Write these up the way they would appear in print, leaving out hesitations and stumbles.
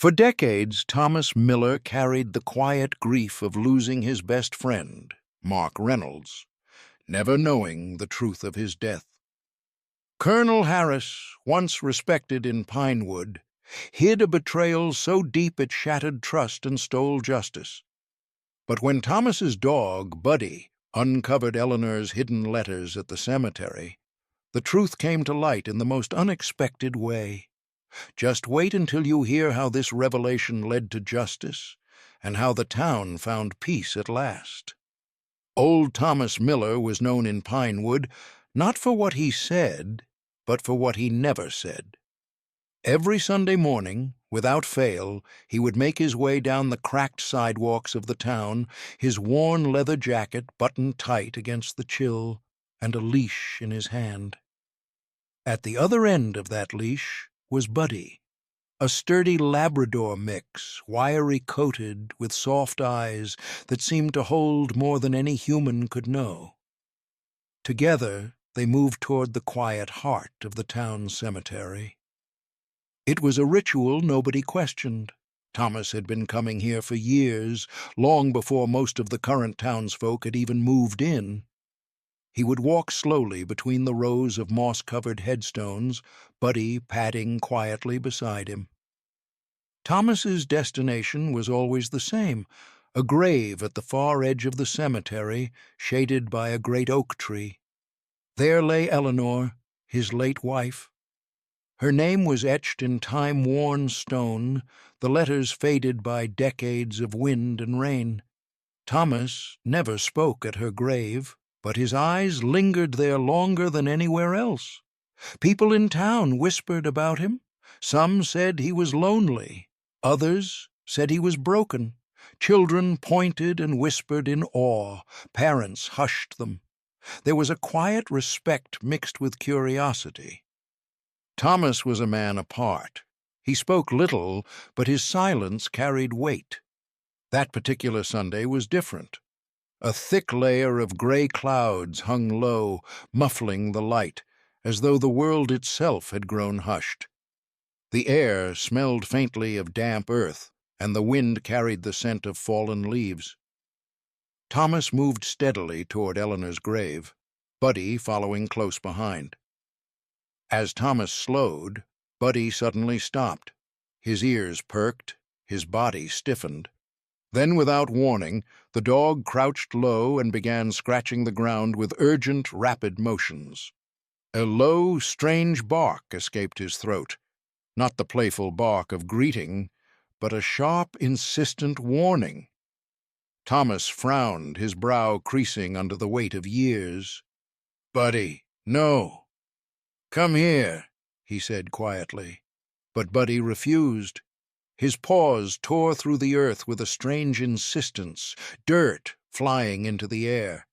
For decades, Thomas Miller carried the quiet grief of losing his best friend, Mark Reynolds, never knowing the truth of his death. Colonel Harris, once respected in Pinewood, hid a betrayal so deep it shattered trust and stole justice. But when Thomas's dog, Buddy, uncovered Eleanor's hidden letters at the cemetery, the truth came to light in the most unexpected way. Just wait until you hear how this revelation led to justice and how the town found peace at last. Old Thomas Miller was known in Pinewood not for what he said, but for what he never said. Every Sunday morning, without fail, he would make his way down the cracked sidewalks of the town, his worn leather jacket buttoned tight against the chill, and a leash in his hand. At the other end of that leash was Buddy, a sturdy Labrador mix, wiry-coated, with soft eyes that seemed to hold more than any human could know. Together, they moved toward the quiet heart of the town cemetery. It was a ritual nobody questioned. Thomas had been coming here for years, long before most of the current townsfolk had even moved in. He would walk slowly between the rows of moss-covered headstones, Buddy padding quietly beside him. Thomas's destination was always the same, a grave at the far edge of the cemetery, shaded by a great oak tree. There lay Eleanor, his late wife. Her name was etched in time-worn stone, the letters faded by decades of wind and rain. Thomas never spoke at her grave, but his eyes lingered there longer than anywhere else. People in town whispered about him. Some said he was lonely. Others said he was broken. Children pointed and whispered in awe. Parents hushed them. There was a quiet respect mixed with curiosity. Thomas was a man apart. He spoke little, but his silence carried weight. That particular Sunday was different. A thick layer of gray clouds hung low, muffling the light, as though the world itself had grown hushed. The air smelled faintly of damp earth, and the wind carried the scent of fallen leaves. Thomas moved steadily toward Eleanor's grave, Buddy following close behind. As Thomas slowed, Buddy suddenly stopped. His ears perked, his body stiffened. Then, without warning, the dog crouched low and began scratching the ground with urgent, rapid motions. A low, strange bark escaped his throat, not the playful bark of greeting, but a sharp, insistent warning. Thomas frowned, his brow creasing under the weight of years. "Buddy, no. Come here," he said quietly. But Buddy refused. His paws tore through the earth with a strange insistence, dirt flying into the air.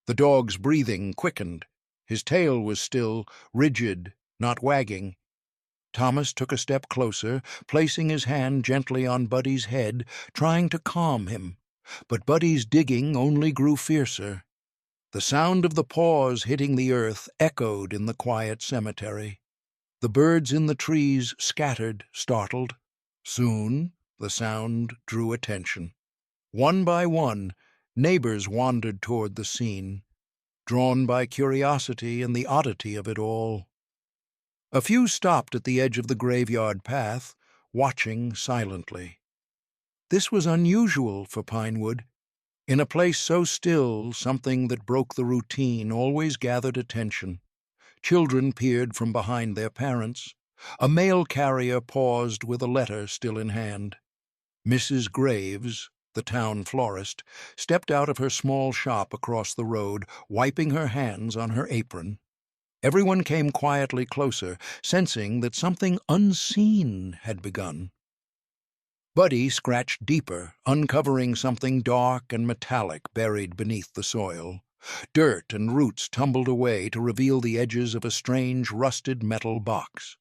The dog's breathing quickened. His tail was still, rigid, not wagging. Thomas took a step closer, placing his hand gently on Buddy's head, trying to calm him. But Buddy's digging only grew fiercer. The sound of the paws hitting the earth echoed in the quiet cemetery. The birds in the trees scattered, startled. Soon the sound drew attention. One by one, neighbors wandered toward the scene, drawn by curiosity and the oddity of it all. A few stopped at the edge of the graveyard path, watching silently. This was unusual for Pinewood. In a place so still, something that broke the routine always gathered attention. Children peered from behind their parents. A mail carrier paused with a letter still in hand. Mrs. Graves, the town florist, stepped out of her small shop across the road, wiping her hands on her apron. Everyone came quietly closer, sensing that something unseen had begun. Buddy scratched deeper, uncovering something dark and metallic buried beneath the soil. Dirt and roots tumbled away to reveal the edges of a strange, rusted metal box.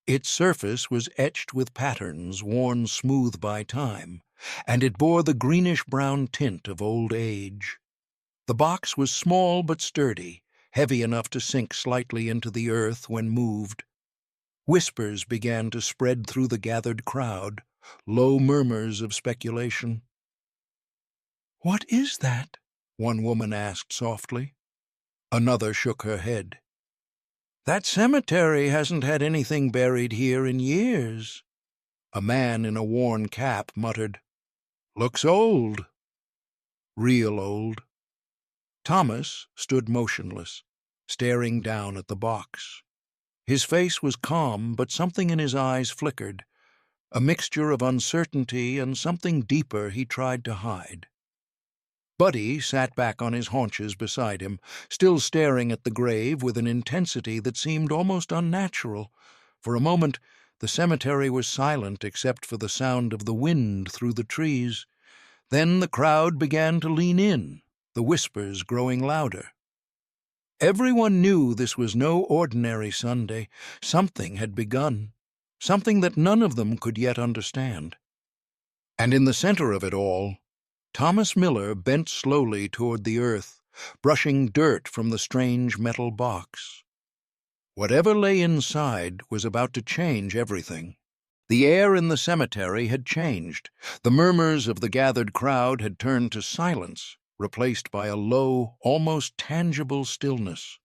Its surface was etched with patterns worn smooth by time, and it bore the greenish-brown tint of old age. The box was small but sturdy, heavy enough to sink slightly into the earth when moved. Whispers began to spread through the gathered crowd. low murmurs of speculation. "What is that?" One woman asked softly. Another shook her head. That cemetery hasn't had anything buried here in years. A man in a worn cap muttered, Looks old. Real old. Thomas stood motionless, staring down at the box. His face was calm, but something in his eyes flickered, a mixture of uncertainty and something deeper he tried to hide. Buddy sat back on his haunches beside him, still staring at the grave with an intensity that seemed almost unnatural. For a moment, the cemetery was silent except for the sound of the wind through the trees. Then the crowd began to lean in, the whispers growing louder. Everyone knew this was no ordinary Sunday. Something had begun, something that none of them could yet understand. And in the center of it all, Thomas Miller bent slowly toward the earth, brushing dirt from the strange metal box. Whatever lay inside was about to change everything. The air in the cemetery had changed. The murmurs of the gathered crowd had turned to silence, replaced by a low, almost tangible stillness.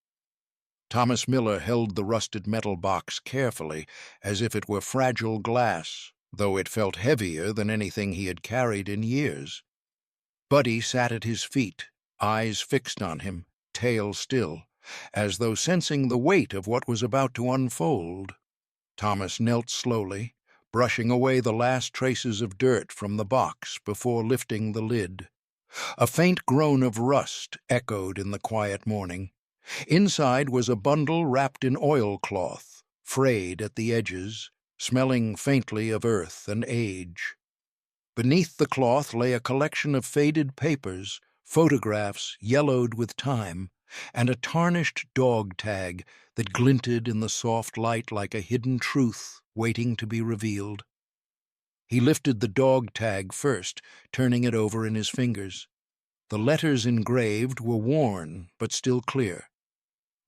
Thomas Miller held the rusted metal box carefully, as if it were fragile glass, though it felt heavier than anything he had carried in years. Buddy sat at his feet, eyes fixed on him, tail still, as though sensing the weight of what was about to unfold. Thomas knelt slowly, brushing away the last traces of dirt from the box before lifting the lid. A faint groan of rust echoed in the quiet morning. Inside was a bundle wrapped in oilcloth, frayed at the edges, smelling faintly of earth and age. Beneath the cloth lay a collection of faded papers, photographs yellowed with time, and a tarnished dog tag that glinted in the soft light like a hidden truth waiting to be revealed. He lifted the dog tag first, turning it over in his fingers. The letters engraved were worn but still clear.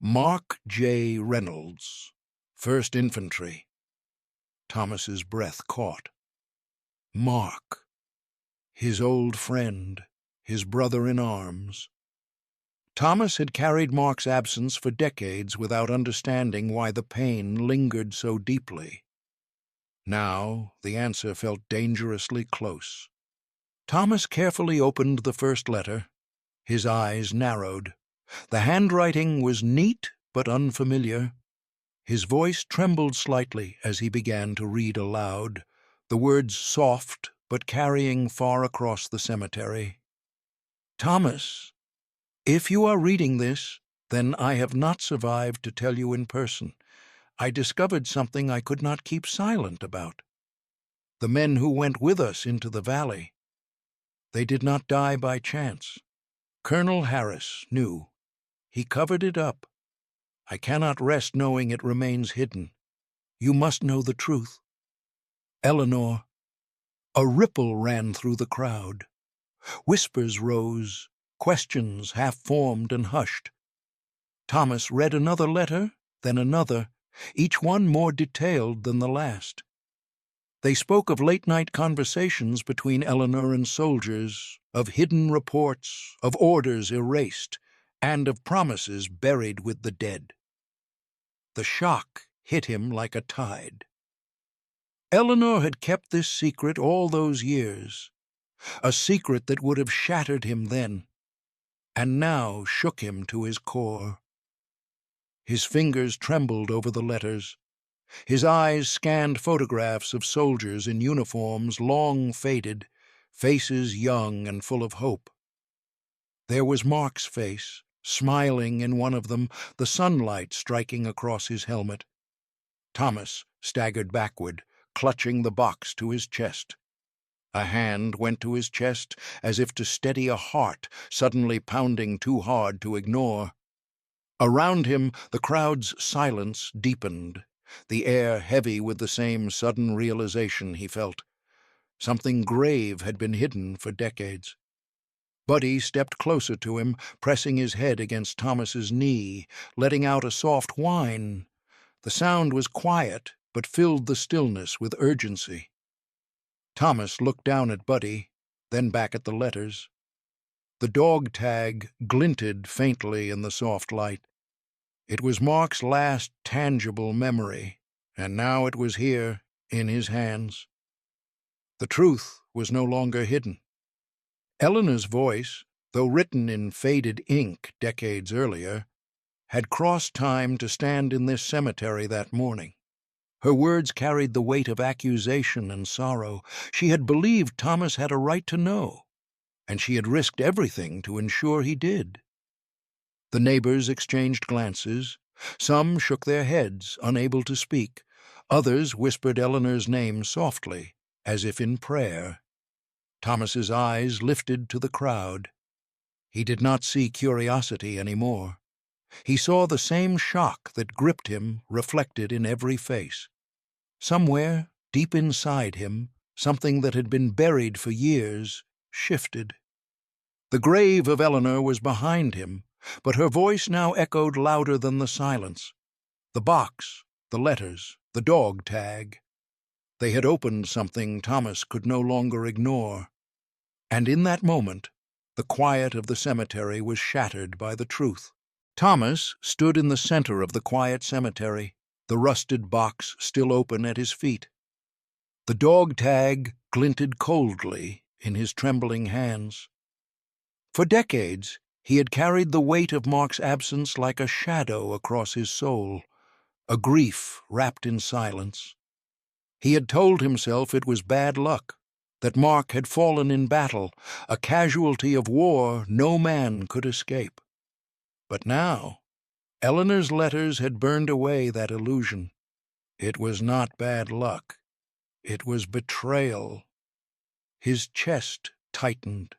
Mark J. Reynolds, 1st Infantry. Thomas's breath caught. Mark, his old friend, his brother in arms. Thomas had carried Mark's absence for decades without understanding why the pain lingered so deeply. Now the answer felt dangerously close. Thomas carefully opened the first letter. His eyes narrowed. The handwriting was neat but unfamiliar. His voice trembled slightly as he began to read aloud, the words soft but carrying far across the cemetery. Thomas, if you are reading this, then I have not survived to tell you in person. I discovered something I could not keep silent about. The men who went with us into the valley. They did not die by chance. Colonel Harris knew. He covered it up. I cannot rest knowing it remains hidden. You must know the truth. Eleanor. A ripple ran through the crowd. Whispers rose, questions half-formed and hushed. Thomas read another letter, then another, each one more detailed than the last. They spoke of late-night conversations between Eleanor and soldiers, of hidden reports, of orders erased, and of promises buried with the dead. The shock hit him like a tide. Eleanor had kept this secret all those years, a secret that would have shattered him then, and now shook him to his core. His fingers trembled over the letters. His eyes scanned photographs of soldiers in uniforms long faded, faces young and full of hope. There was Mark's face, smiling in one of them, the sunlight striking across his helmet. Thomas staggered backward, clutching the box to his chest. A hand went to his chest as if to steady a heart suddenly pounding too hard to ignore. Around him, the crowd's silence deepened, the air heavy with the same sudden realization he felt. Something grave had been hidden for decades. Buddy stepped closer to him, pressing his head against Thomas's knee, letting out a soft whine. The sound was quiet, but filled the stillness with urgency. Thomas looked down at Buddy, then back at the letters. The dog tag glinted faintly in the soft light. It was Mark's last tangible memory, and now it was here, in his hands. The truth was no longer hidden. Eleanor's voice, though written in faded ink decades earlier, had crossed time to stand in this cemetery that morning. Her words carried the weight of accusation and sorrow. She had believed Thomas had a right to know, and she had risked everything to ensure he did. The neighbors exchanged glances. Some shook their heads, unable to speak. Others whispered Eleanor's name softly, as if in prayer. Thomas's eyes lifted to the crowd. He did not see curiosity anymore. He saw the same shock that gripped him reflected in every face. Somewhere, deep inside him, something that had been buried for years shifted. The grave of Eleanor was behind him, but her voice now echoed louder than the silence. The box, the letters, the dog tag. They had opened something Thomas could no longer ignore. And in that moment, the quiet of the cemetery was shattered by the truth. Thomas stood in the center of the quiet cemetery, the rusted box still open at his feet. The dog tag glinted coldly in his trembling hands. For decades, he had carried the weight of Mark's absence like a shadow across his soul, a grief wrapped in silence. He had told himself it was bad luck, that Mark had fallen in battle, a casualty of war no man could escape. But now, Eleanor's letters had burned away that illusion. It was not bad luck. It was betrayal. His chest tightened.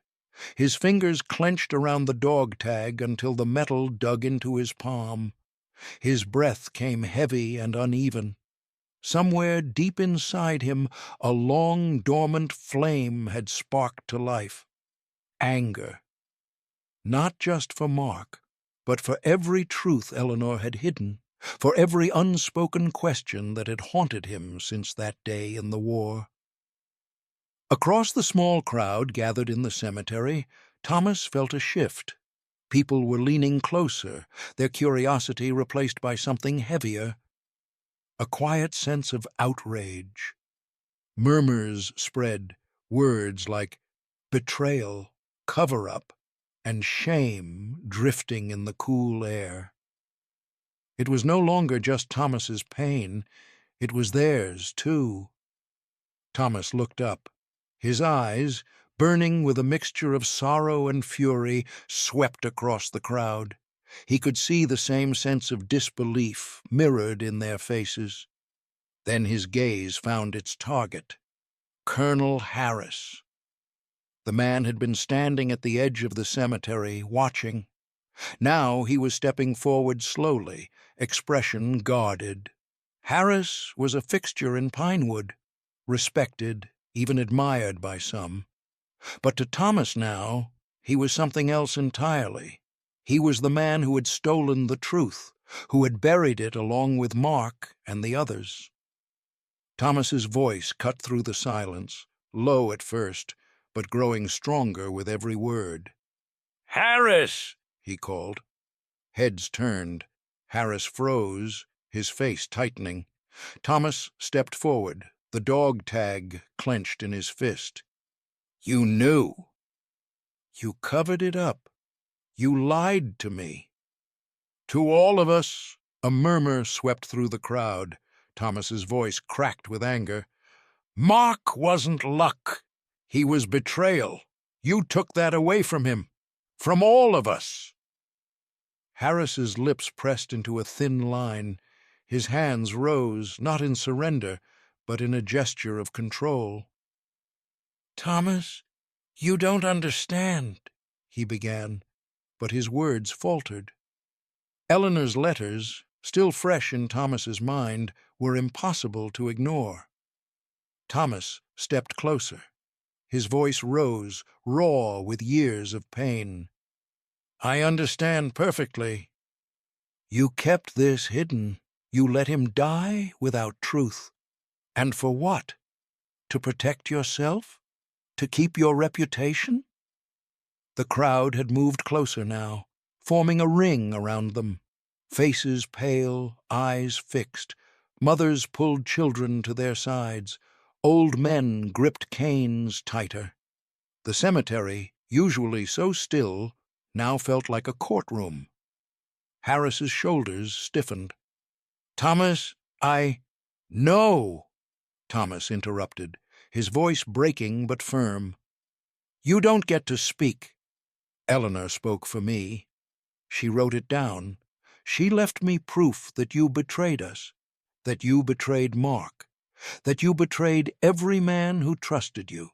His fingers clenched around the dog tag until the metal dug into his palm. His breath came heavy and uneven. Somewhere deep inside him, a long dormant flame had sparked to life. Anger. Not just for Mark, but for every truth Eleanor had hidden, for every unspoken question that had haunted him since that day in the war. Across the small crowd gathered in the cemetery, Thomas felt a shift. People were leaning closer, their curiosity replaced by something heavier. A quiet sense of outrage. Murmurs spread, words like betrayal, cover-up, and shame drifting in the cool air. It was no longer just Thomas's pain, it was theirs, too. Thomas looked up. His eyes, burning with a mixture of sorrow and fury, swept across the crowd. He could see the same sense of disbelief mirrored in their faces. Then his gaze found its target, Colonel Harris. The man had been standing at the edge of the cemetery, watching. Now he was stepping forward slowly, expression guarded. Harris was a fixture in Pinewood, respected, even admired by some. But to Thomas now, he was something else entirely. He was the man who had stolen the truth, who had buried it along with Mark and the others. Thomas's voice cut through the silence, low at first, but growing stronger with every word. "Harris!" he called. Heads turned. Harris froze, his face tightening. Thomas stepped forward, the dog tag clenched in his fist. "You knew. You covered it up. You lied to me." "To all of us," a murmur swept through the crowd. Thomas's voice cracked with anger. "Mark wasn't luck. He was betrayal. You took that away from him. From all of us." Harris's lips pressed into a thin line. His hands rose, not in surrender, but in a gesture of control. "Thomas, you don't understand," he began, but his words faltered. Eleanor's letters, still fresh in Thomas's mind, were impossible to ignore. Thomas stepped closer. His voice rose, raw with years of pain. "I understand perfectly. You kept this hidden. You let him die without truth. And for what? To protect yourself? To keep your reputation? The crowd had moved closer now, forming a ring around them. Faces pale, eyes fixed. Mothers pulled children to their sides. Old men gripped canes tighter. The cemetery, usually so still, now felt like a courtroom. Harris's shoulders stiffened. "Thomas, No!" Thomas interrupted, his voice breaking but firm. "You don't get to speak." Eleanor spoke for me. She wrote it down. She left me proof that you betrayed us, that you betrayed Mark, that you betrayed every man who trusted you.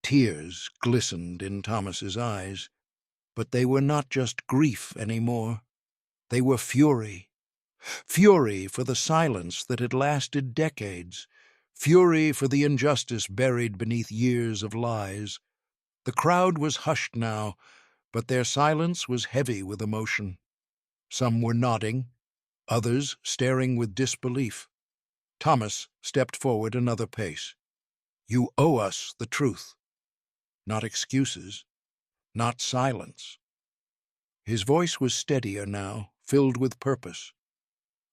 Tears glistened in Thomas's eyes, but they were not just grief anymore. They were fury. Fury for the silence that had lasted decades. Fury for the injustice buried beneath years of lies. The crowd was hushed now, but their silence was heavy with emotion. Some were nodding, others staring with disbelief. Thomas stepped forward another pace. "You owe us the truth. Not excuses, not silence." His voice was steadier now, filled with purpose.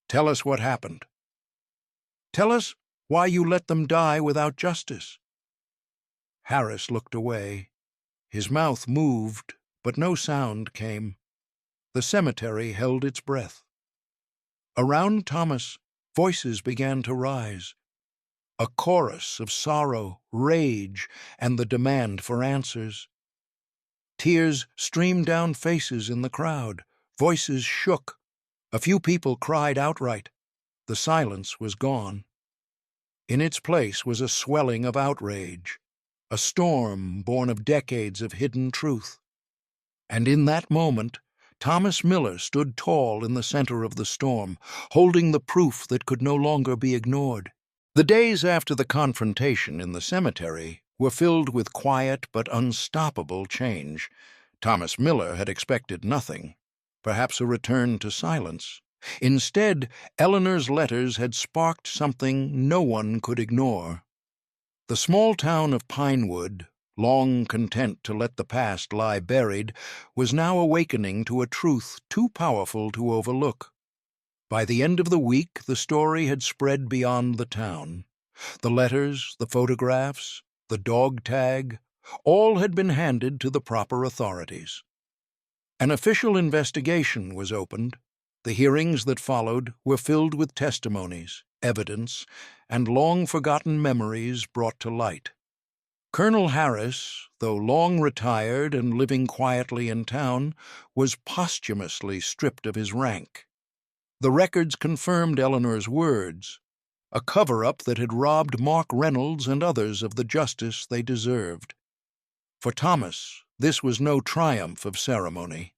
"Tell us what happened. Tell us why you let them die without justice." Harris looked away. His mouth moved, but no sound came. The cemetery held its breath. Around Thomas, voices began to rise. A chorus of sorrow, rage, and the demand for answers. Tears streamed down faces in the crowd. Voices shook. A few people cried outright. The silence was gone. In its place was a swelling of outrage, a storm born of decades of hidden truth. And in that moment, Thomas Miller stood tall in the center of the storm, holding the proof that could no longer be ignored. The days after the confrontation in the cemetery were filled with quiet but unstoppable change. Thomas Miller had expected nothing, perhaps a return to silence. Instead, Eleanor's letters had sparked something no one could ignore. The small town of Pinewood, long content to let the past lie buried, was now awakening to a truth too powerful to overlook. By the end of the week, the story had spread beyond the town. The letters, the photographs, the dog tag, all had been handed to the proper authorities. An official investigation was opened. The hearings that followed were filled with testimonies, evidence, and long-forgotten memories brought to light. Colonel Harris, though long retired and living quietly in town, was posthumously stripped of his rank. The records confirmed Eleanor's words, a cover-up that had robbed Mark Reynolds and others of the justice they deserved. For Thomas, this was no triumph of ceremony.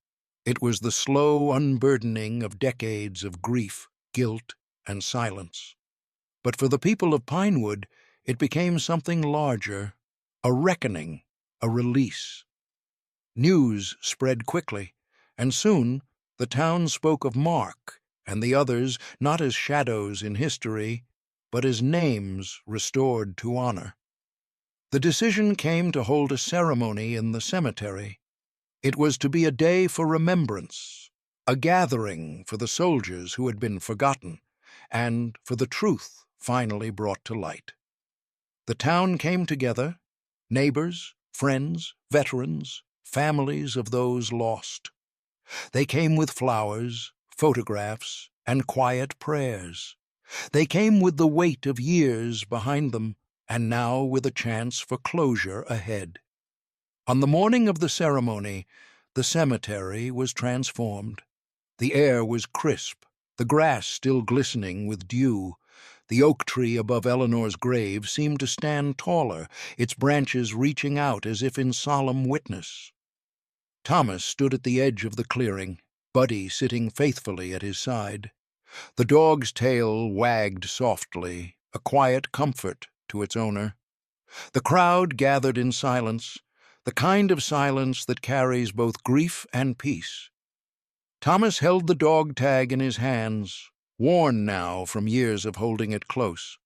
It was the slow unburdening of decades of grief, guilt, and silence. But for the people of Pinewood, it became something larger, a reckoning, a release. News spread quickly, and soon the town spoke of Mark and the others not as shadows in history, but as names restored to honor. The decision came to hold a ceremony in the cemetery. It was to be a day for remembrance, a gathering for the soldiers who had been forgotten, and for the truth finally brought to light. The town came together, neighbors, friends, veterans, families of those lost. They came with flowers, photographs, and quiet prayers. They came with the weight of years behind them, and now with a chance for closure ahead. On the morning of the ceremony, the cemetery was transformed. The air was crisp, the grass still glistening with dew. The oak tree above Eleanor's grave seemed to stand taller, its branches reaching out as if in solemn witness. Thomas stood at the edge of the clearing, Buddy sitting faithfully at his side. The dog's tail wagged softly, a quiet comfort to its owner. The crowd gathered in silence, the kind of silence that carries both grief and peace. Thomas held the dog tag in his hands, worn now from years of holding it close.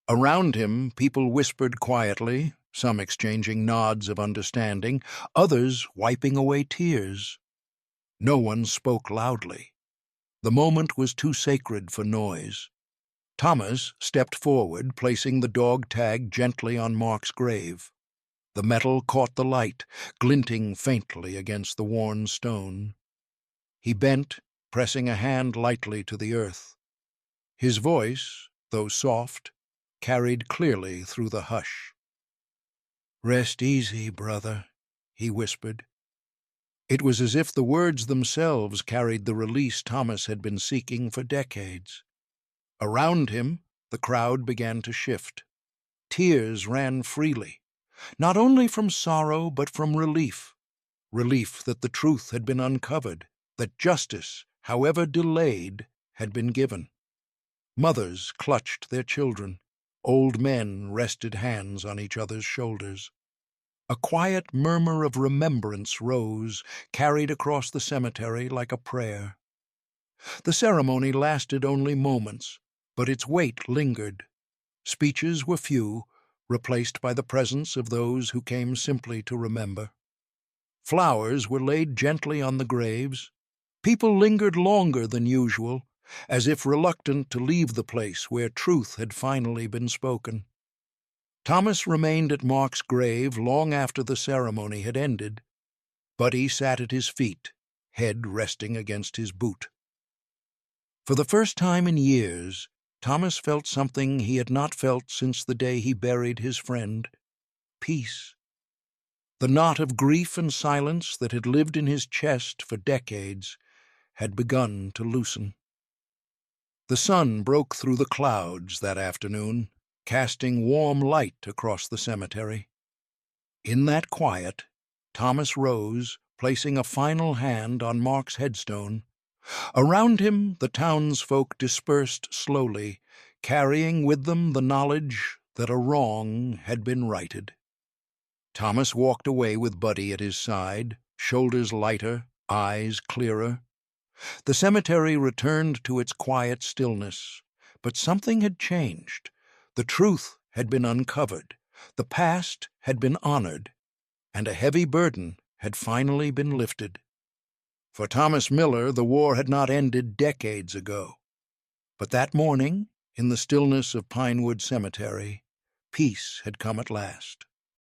Around him, people whispered quietly, some exchanging nods of understanding, others wiping away tears. No one spoke loudly. The moment was too sacred for noise. Thomas stepped forward, placing the dog tag gently on Mark's grave. The metal caught the light, glinting faintly against the worn stone. He bent, pressing a hand lightly to the earth. His voice, though soft, carried clearly through the hush. "Rest easy, brother," he whispered. It was as if the words themselves carried the release Thomas had been seeking for decades. Around him, the crowd began to shift. Tears ran freely, not only from sorrow but from relief. Relief that the truth had been uncovered, that justice, however delayed, had been given. Mothers clutched their children. Old men rested hands on each other's shoulders. A quiet murmur of remembrance rose, carried across the cemetery like a prayer. The ceremony lasted only moments, but its weight lingered. Speeches were few, replaced by the presence of those who came simply to remember. Flowers were laid gently on the graves. People lingered longer than usual, as if reluctant to leave the place where truth had finally been spoken. Thomas remained at Mark's grave long after the ceremony had ended. Buddy sat at his feet, head resting against his boot. For the first time in years, Thomas felt something he had not felt since the day he buried his friend: peace. The knot of grief and silence that had lived in his chest for decades had begun to loosen. The sun broke through the clouds that afternoon, casting warm light across the cemetery. In that quiet, Thomas rose, placing a final hand on Mark's headstone. Around him, the townsfolk dispersed slowly, carrying with them the knowledge that a wrong had been righted. Thomas walked away with Buddy at his side, shoulders lighter, eyes clearer. The cemetery returned to its quiet stillness, but something had changed. The truth had been uncovered, the past had been honored, and a heavy burden had finally been lifted. For Thomas Miller, the war had not ended decades ago. But that morning, in the stillness of Pinewood Cemetery, peace had come at last.